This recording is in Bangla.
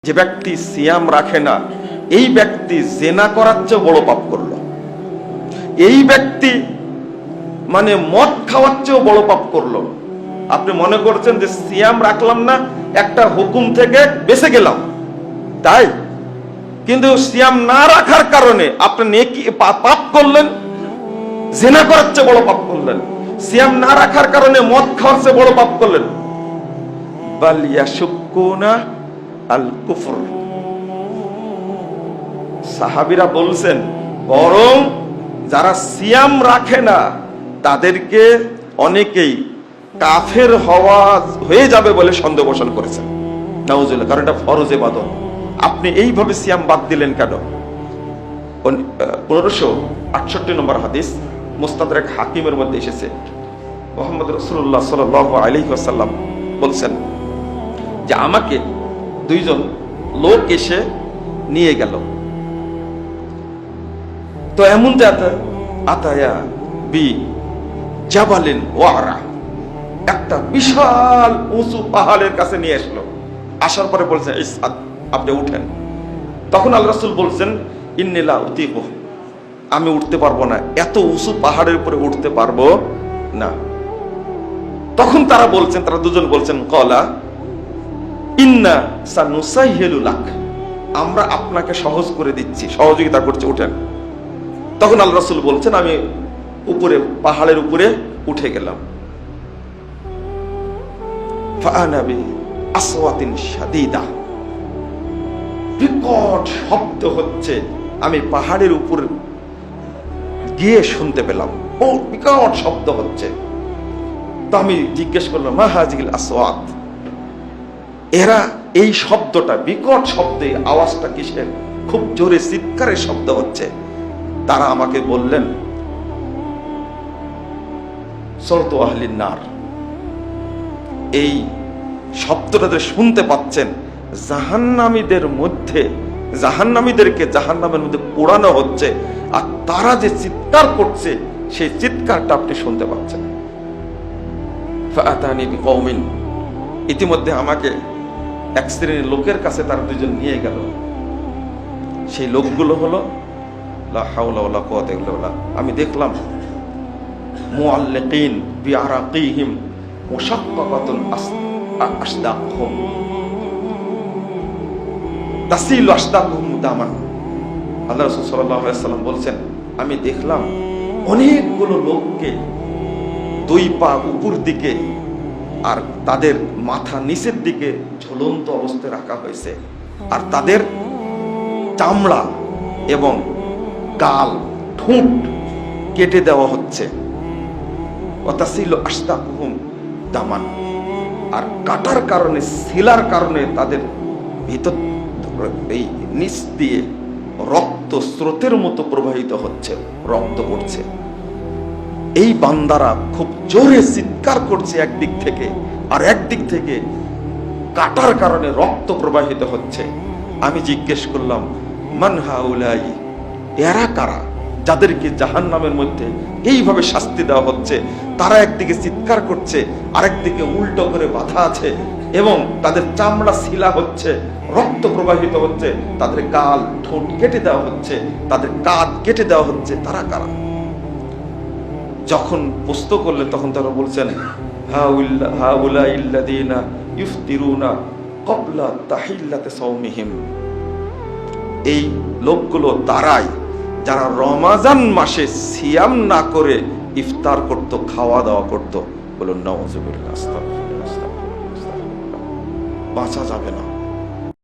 যে ব্যক্তি সিয়াম রাখে না, এই ব্যক্তি জেনা করার চেয়ে বড় পাপ করলো। এই ব্যক্তি মানে মদ খাওয়ার চেয়েও বড় পাপ করলো। আপনি মনে করছেন যে সিয়াম রাখলাম না, একটা হুকুম থেকে বেঁচে গেলাম, তাই? কিন্তু সিয়াম না রাখার কারণে আপনি নেকি পাপ করলেন, জেনা করার চেয়ে বড় পাপ করলেন। সিয়াম না রাখার কারণে মদ খাওয়ার চেয়ে বড় পাপ করলেন। বাল ইয়াশুকুনা আল কুফর। সাহাবীরা বলছেন বরং যারা সিয়াম রাখে না তাদেরকে অনেকেই কাফের হয়ে যাবে বলে সন্দেহ পোষণ করেছেন। নাউজুবিল্লাহ। কারণ এটা ফরজ ইবাদত। আপনি এইভাবে সিয়াম বাদ দিলেন কেন? 1568 নম্বর হাদিস মুস্তাদরাক হাকিমের মধ্যে এসেছে, মুহাম্মদ রাসূলুল্লাহ সাল্লাল্লাহু আলাইহি ওয়াসাল্লাম বলছেন যে আমাকে দুইজন লোক এসে নিয়ে গেল। তো এমন আতায়া বি জাবালিন ওয়ারা, একটা বিশাল উঁচু পাহাড়ের কাছে নিয়ে আসলো। আসার পরে বলছেন ইসআদ, আপনি উঠেন। তখন আল্লাহ রাসূল বলছেন ইন্নী লা উতিকু, আমি উঠতে পারবো না, এত উঁচু পাহাড়ের উপরে উঠতে পারবো না। তখন তারা দুজন বলছেন ক্বালা ইন্না সানুসাইহিলু লাক, আমরা আপনাকে সহজ করে দিচ্ছি, সহযোগিতা করছি, উঠেন। তখন আল্লাহ রাসূল বলছেন আমি উপরে পাহাড়ের উপরে উঠে গেলাম। ফাআনা বি আসওয়াতিন শাদীদা, বিকট শব্দ হচ্ছে, আমি পাহাড়ের উপর গিয়ে শুনতে পেলাম, ও বিকট শব্দ হচ্ছে। তো আমি জিজ্ঞেস করলাম মা হাযিহিল আসওয়াত, এরা এই শব্দটা, বিকট শব্দে আওয়াজটা কিসের? খুব জোরে চিৎকারের শব্দ হচ্ছে। তারা আমাকে বললেন সওতু আহলিন নার, এই শব্দটা শুনতে পাচ্ছেন জাহান্নামীদেরকে জাহান্নামের মধ্যে পোড়ানো হচ্ছে, আর তারা যে চিৎকার করছে সেই চিৎকারটা আপনি শুনতে পাচ্ছেন। ফাআতানি বিকওমিন, ইতিমধ্যে আমাকে এক শ্রেণীর লোকের কাছে তারা দুজন নিয়ে গেল। সেই লোকগুলো হলো লা হাওলা ওয়ালা কুওয়াতা ইল্লা বিল্লাহ। আমি দেখলাম মুআল্লিকিন বিআরাকিহিম মুশাক্কাকাতুন আসদাকুহুম তাসিলু আসদাকুহুম দামান। আল্লাহ রাসূল সাল্লাল্লাহু আলাইহি ওয়াসাল্লাম বলছেন আমি দেখলাম অনেকগুলো লোককে দুই পা উপর দিকে আর তাদের মাথা নিচের দিকে ঝুলন্ত অবস্থায় রাখা হয়েছে, আর তাদের চামড়া এবং গাল, ঠোঁট কেটে দেওয়া হচ্ছে। ওয়াতাসিলু আসদাকুহুম দামান, আর কাটার কারণে, শিলার কারণে তাদের ভিতর এই নিচ দিয়ে রক্ত স্রোতের মতো প্রবাহিত হচ্ছে, রক্ত পড়ছে। এই বান্দারা খুব জোরে চিৎকার করছে একদিক থেকে, আর একদিক থেকে কাটার কারণে রক্ত প্রবাহিত হচ্ছে। আমি জিজ্ঞেস করলাম মান হাউলাই, এরা কারা যাদেরকে জাহান্নামের মধ্যে এইভাবে শাস্তি দেওয়া হচ্ছে? তারা একদিকে চিৎকার করছে, আরেকদিকে উল্টো করে বাঁধা আছে, এবং তাদের চামড়া শিলা হচ্ছে, রক্ত প্রবাহিত হচ্ছে, তাদের গাল ঠোঁট কেটে দেওয়া হচ্ছে, তাদের কাঁধ কেটে দেওয়া হচ্ছে। তারা কারা? যখন প্রশ্ন করলেন তখন তারা বলছেন হাউলাইল্লাযীনা ইফতিরুনা ক্বাবলা তাহিল্লাতি সাওমিহিম, এই লোকগুলো তারাই যারা রমাজান মাসে সিয়াম না করে ইফতার করত, খাওয়া দাওয়া করত। বলুন নাউযুবিল্লাহ, আস্তাগফিরুল্লাহ, বাঁচা যাবে না।